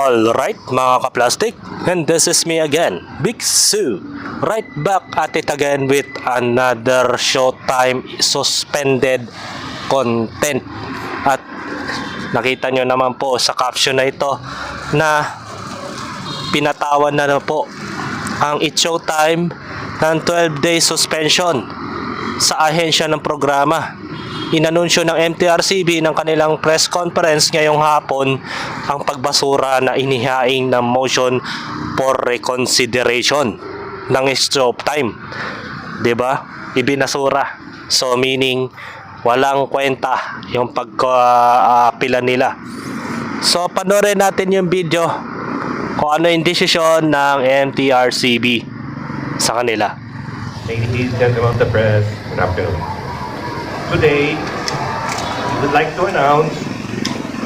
Alright mga ka-plastic, and this is me again, Big Sue. Right back at it again with another Showtime suspended content. At nakita nyo naman po sa caption na ito na pinatawan na po ang It's Showtime ng 12-day suspension sa ahensya ng programa. Inanunsyo ng MTRCB ng kanilang press conference ngayong hapon ang pagbasura na inihaing ng motion for reconsideration ng Showtime. 'Di ba? Ibinasura. So meaning walang kwenta yung pagka-apila nila. So panoorin natin yung video kung ano yung desisyon ng MTRCB sa kanila. Ladies and gentlemen of the press, good afternoon. Today, we would like to announce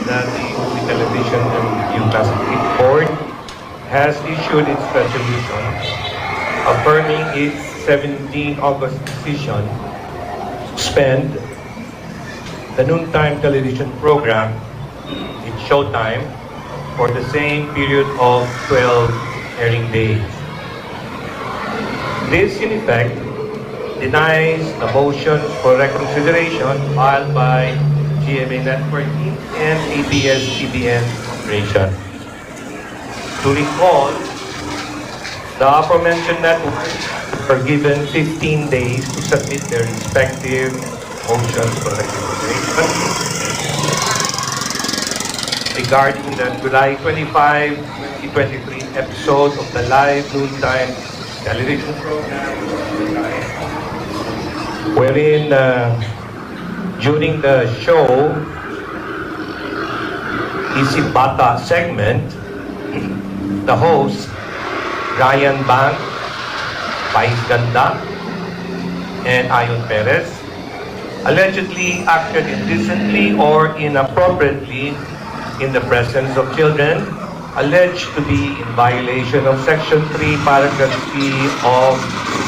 that the Movie Television and Video Classification Board has issued its resolution affirming its 17 August decision to suspend the noontime television program in Showtime for the same period of 12 airing days. This, in effect, denies the motion for reconsideration filed by GMA Network Inc. and ABS-CBN Corporation. To recall, the aforementioned networks were given 15 days to submit their respective motions for reconsideration regarding the July 25, 2023 episode of the live noontime television program, wherein during the show, Isip Bata segment, the host, Ryan Bang, Vice Ganda, and Ayon Perez, allegedly acted indecently or inappropriately in the presence of children, alleged to be in violation of Section 3, Paragraph C of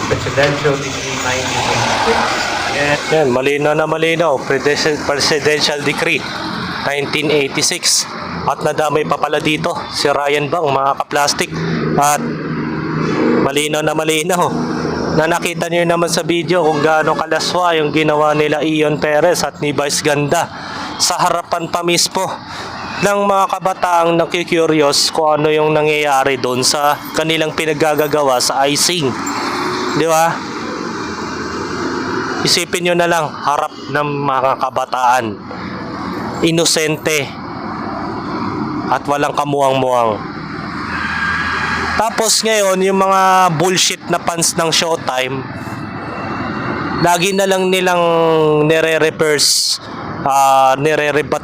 Presidential Decree 1986. Yan, malinaw na malinaw. Presidential Decree 1986. At nadamay pa pala dito si Ryan Bang, mga ka-plastic. At malinaw na malinaw na nakita niyo naman sa video kung gaano kalaswa yung ginawa nila Ayon Perez at ni Vice Ganda sa harapan pa mismo ng mga kabataang nakikurious kung ano yung nangyayari doon sa kanilang pinaggagawa sa icing. Di ba? Isipin nyo na lang, harap ng mga kabataan, inosente at walang kamuang-muang. Tapos ngayon, yung mga bullshit na fans ng Showtime, lagi na lang nilang nire-rebat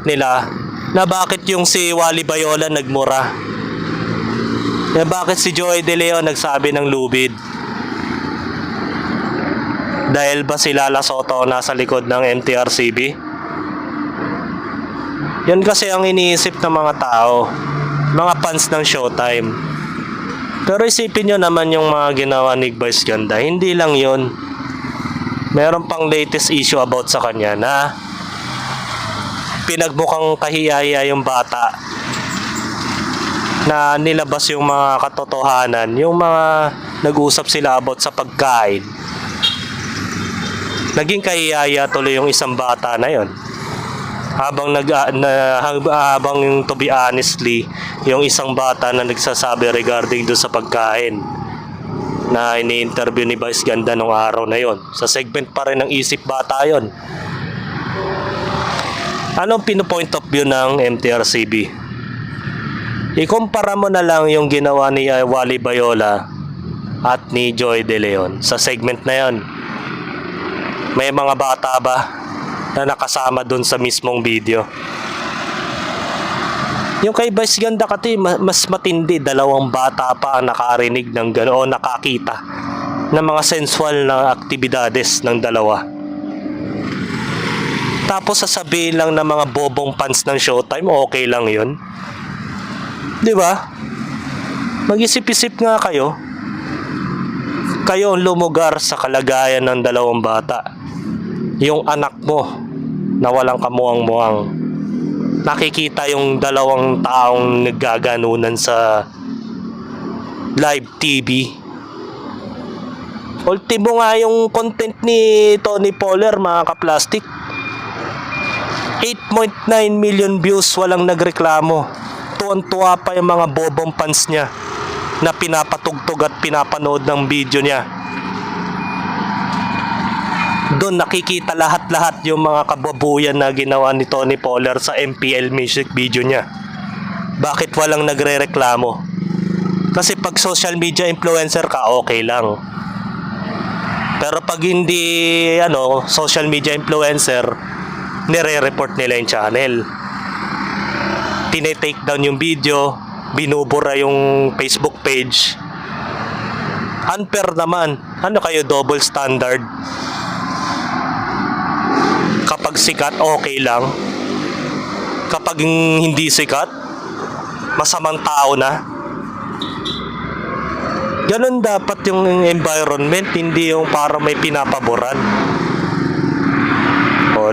nila na bakit yung si Wally Bayola nagmura, na bakit si Joey De Leon nagsabi ng lubid. Dahil ba si Lala Soto nasa likod ng MTRCB? Yan kasi ang iniisip ng mga tao, mga fans ng Showtime. Pero isipin nyo naman yung mga ginawa ni Vice Ganda, hindi lang yun. Meron pang latest issue about sa kanya na pinagmukhang kahiyaya yung bata na nilabas yung mga katotohanan, yung mga nag-usap sila about sa pagkain. Naging kahiyaya tuloy yung isang bata na yon. Habang to be honestly, yung isang bata na nagsasabi regarding do sa pagkain na ini-interview ni Vice Ganda nung araw na yon. Sa segment pa rin ng Isip Bata yon. Anong pino-point of view ng MTRCB? Ikumpara mo na lang yung ginawa ni Wally Bayola at ni Joey De Leon sa segment na yon. May mga bata ba na nakasama dun sa mismong video? Yung kay Vice Ganda kasi mas matindi, dalawang bata pa ang nakarinig ng gano'n o nakakita ng mga sensual na aktibidades ng dalawa. Tapos sasabihin lang ng mga bobong fans ng Showtime, okay lang yun. Di ba? Mag-isip-isip nga kayo. Kayo ang lumugar sa kalagayan ng dalawang bata. Yung anak mo na walang kamuang-muang. nakikita yung dalawang taong naggaganunan sa live TV. Ultimo nga yung content ni Tony Poller, mga kaplastik. 8.9 million views, walang nagreklamo. Tuwan-tuwa pa yung mga bobong fans niya na pinapatugtog at pinapanood ng video niya. Doon nakikita lahat-lahat yung mga kababuyan na ginawa ni Tony Poller sa MPL music video niya. Bakit walang nagrereklamo? Kasi pag social media influencer ka, okay lang. Pero pag hindi social media influencer, nire-report nila yung channel. Tine-take down yung video, binubura yung Facebook page. Unfair naman. Ano kayo, double standard? Kapag sikat, okay lang. Kapag hindi sikat, masamang tao na. Ganun dapat yung environment, hindi yung para may pinapaboran.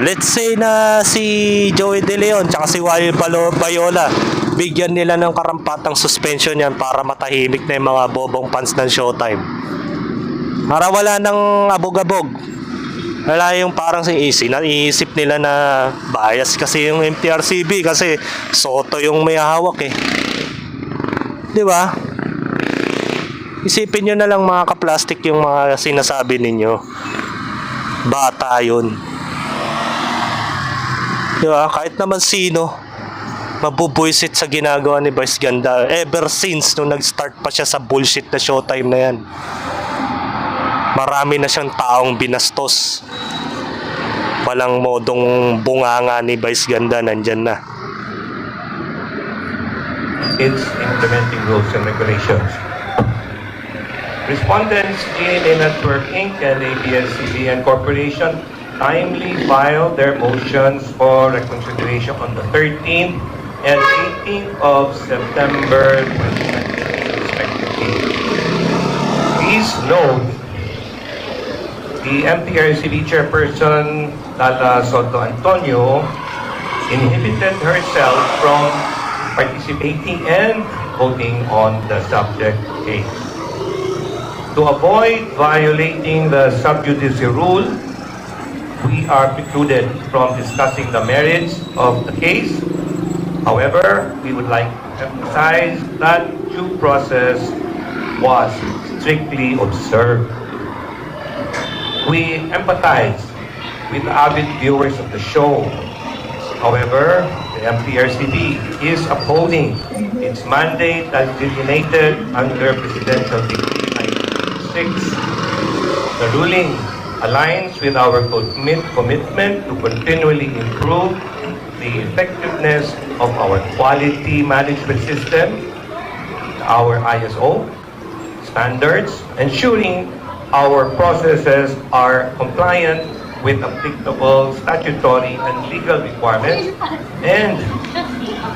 Let's say na si Joey De Leon tsaka si Wally Bayola, bigyan nila ng karampatang suspension yan para matahimik na yung mga bobong fans ng Showtime. Para wala nang abog-abog. Wala yung parang si Easy, naiisip nila na bias kasi yung MTRCB kasi Soto yung may hawak eh. Di ba? Isipin nyo na lang mga kaplastik yung mga sinasabi ninyo. Bata yun. Di ba? Kahit naman sino, mabubuisit sa ginagawa ni Vice Ganda ever since nung nag-start pa siya sa bullshit na Showtime na yan. Marami na siyang taong binastos. Walang modong bunganga ni Vice Ganda, nandyan na. It's implementing rules and regulations. Respondents, GNA Network Inc. and ABS-CBN Corporation timely filed their motions for reconsideration on the 13th and 18th of September 2019, respectively. Please note, the MTRCB chairperson, Tala Soto Antonio, inhibited herself from participating and voting on the subject case. To avoid violating the sub judice rule, we are precluded from discussing the merits of the case. However, we would like to emphasize that due process was strictly observed. We empathize with the avid viewers of the show. However, the MTRCB is upholding its mandate as delineated under Presidential Decree 966. The ruling aligns with our commitment to continually improve the effectiveness of our quality management system, our ISO standards, ensuring our processes are compliant with applicable statutory and legal requirements and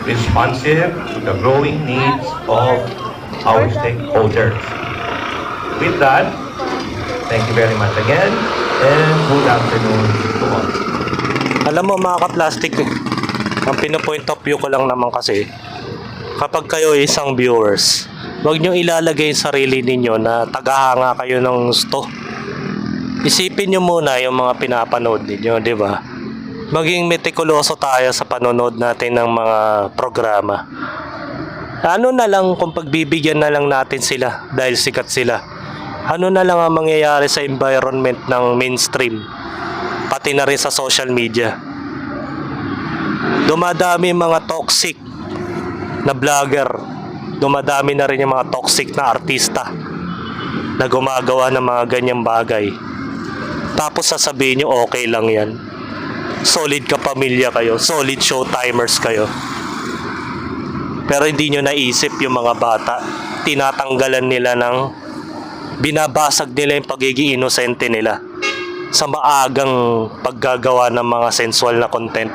responsive to the growing needs of our stakeholders. With that, thank you very much again, and good afternoon to all. Alam mo mga ka-plastic, ang pinopoint of view ko lang naman kasi, kapag kayo isang viewers, huwag nyo ilalagay yung sarili ninyo na tagahanga kayo ng gusto. Isipin nyo muna yung mga pinapanood ninyo, di ba? Maging metikuloso tayo sa panonood natin ng mga programa. Ano na lang kung pagbibigyan na lang natin sila dahil sikat sila? Ano na lang ang mangyayari sa environment ng mainstream? Pati na rin sa social media. Dumadami mga toxic na vlogger. Dumadami na rin yung mga toxic na artista na gumagawa ng mga ganyang bagay. Tapos sasabihin nyo okay lang yan. Solid kapamilya kayo. Solid showtimers kayo. Pero hindi nyo naisip yung mga bata. Tinatanggalan nila ng binabasag nila yung pagiging inosente nila sa maagang paggagawa ng mga sensual na content.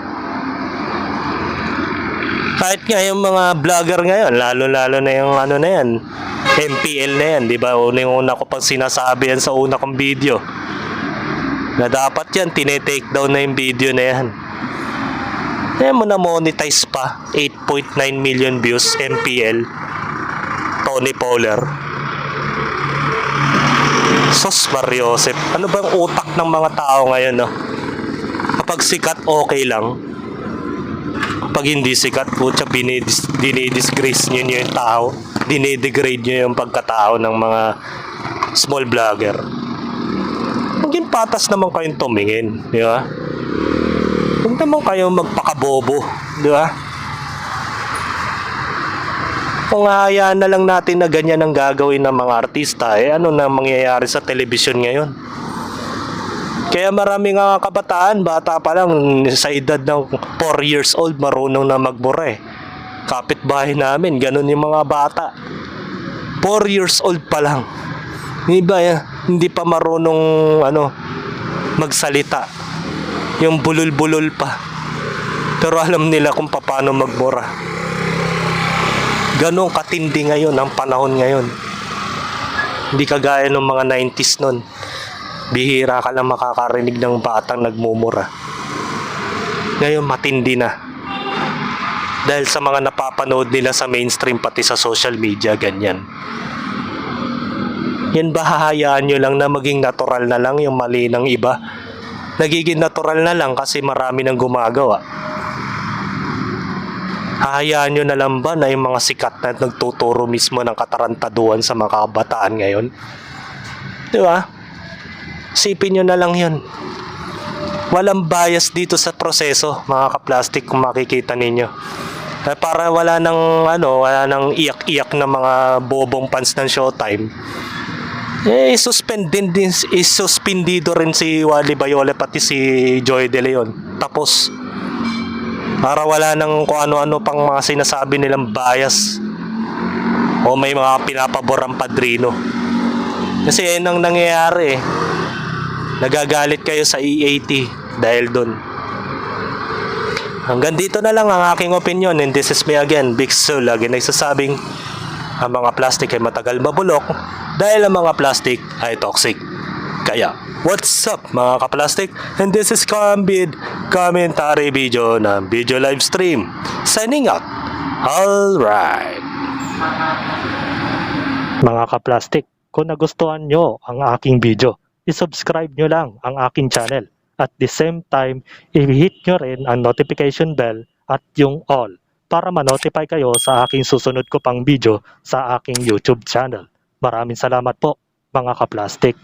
Kahit nga yung mga vlogger ngayon, lalo-lalo na yung ano na yan, MPL na yan, di ba? Una ko pang sinasabi yan sa una kong video. Na dapat yan, tinetake down na yung video na yan. Kaya mo na monetize pa. 8.9 million views, MPL. Tony Fowler. Sos Mariosep. Ano ba ang utak ng mga tao ngayon, no? Kapag sikat, okay lang. Kapag hindi sikat, putya, dinidisgrace nyo yung tao. Dinidegrade nyo yung pagkatao ng mga small vlogger. Maging patas naman kayong tumingin, di ba? Huwag naman kayong magpakabobo, di ba? Kung hayaan na lang natin na ganyan ang gagawin ng mga artista, ano na mangyayari sa telebisyon ngayon? Kaya maraming kabataan, bata pa lang, sa edad ng 4 years old, marunong na magbura eh. Kapitbahay namin, ganun yung mga bata. 4 years old pa lang. Hindi pa marunong magsalita. Yung bulol-bulol pa. Pero alam nila kung paano magbura. Ganong katindi ngayon ang panahon ngayon. Hindi kagaya ng mga 90s nun. Bihira ka lang makakarinig ng batang nagmumura. Ngayon matindi na. Dahil sa mga napapanood nila sa mainstream pati sa social media, ganyan. Yan ba hahayaan nyo lang na maging natural na lang yung mali ng iba? Nagiging natural na lang kasi marami nang gumagawa. Hahayaan nyo na lang ba na yung mga sikat na nagtuturo mismo ng katarantaduhan sa mga kabataan ngayon? Di ba? Sipin nyo na lang yun. Walang bias dito sa proseso, mga ka-plastic, kung makikita ninyo. Para wala nang iyak-iyak na mga bobong fans ng Showtime. Isuspendido rin si Wally Bayola pati si Joy De Leon. Tapos, para wala nang kung ano-ano pang mga sinasabi nilang bias o may mga pinapaborang padrino. Kasi yun ang nangyayari eh. Nagagalit kayo sa EAT dahil doon. Hanggang dito na lang ang aking opinion, and this is me again, Big Su, lagi nagsasabing ang mga plastic ay matagal mabulok dahil ang mga plastic ay toxic. Kaya, what's up mga ka-plastic? And this is Kambid commentary video ng video live stream. Signing out. Alright. Mga ka-plastic, kung nagustuhan nyo ang aking video, i-subscribe nyo lang ang aking channel. At the same time, i-hit nyo rin ang notification bell at yung all para ma-notify kayo sa aking susunod ko pang video sa aking YouTube channel. Maraming salamat po mga ka-plastic.